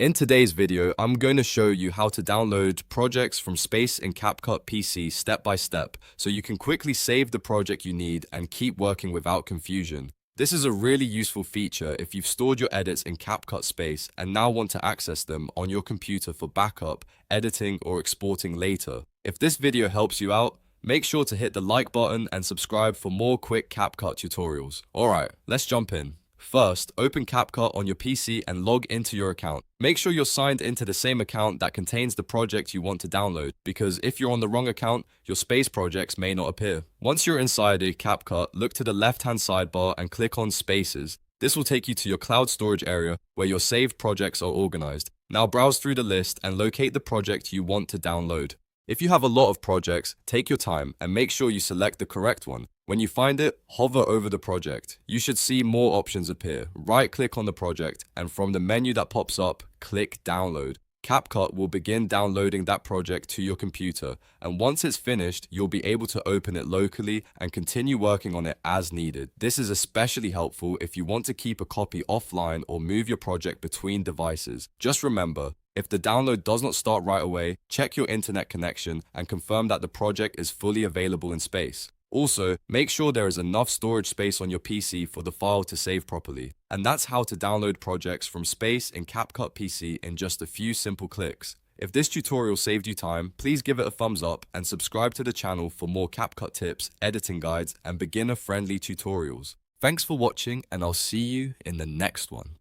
In today's video, I'm going to show you how to download projects from Space in CapCut PC step by step, so you can quickly save the project you need and keep working without confusion. This is a really useful feature if you've stored your edits in CapCut Space and now want to access them on your computer for backup, editing, or exporting later. If this video helps you out, make sure to hit the like button and subscribe for more quick CapCut tutorials. Alright, let's jump in. First, open CapCut on your PC and log into your account. Make sure you're signed into the same account that contains the project you want to download, because if you're on the wrong account, your Space projects may not appear. Once you're inside a CapCut, look to the left-hand sidebar and click on Spaces. This will take you to your cloud storage area where your saved projects are organized. Now browse through the list and locate the project you want to download. If you have a lot of projects, take your time and make sure you select the correct one. When you find it, hover over the project. You should see more options appear. Right-click on the project, and from the menu that pops up, click Download. CapCut will begin downloading that project to your computer, and once it's finished, you'll be able to open it locally and continue working on it as needed. This is especially helpful if you want to keep a copy offline or move your project between devices. Just remember, if the download does not start right away, check your internet connection and confirm that the project is fully available in Space. Also, make sure there is enough storage space on your PC for the file to save properly. And that's how to download projects from Space in CapCut PC in just a few simple clicks. If this tutorial saved you time, please give it a thumbs up and subscribe to the channel for more CapCut tips, editing guides, and beginner-friendly tutorials. Thanks for watching, and I'll see you in the next one.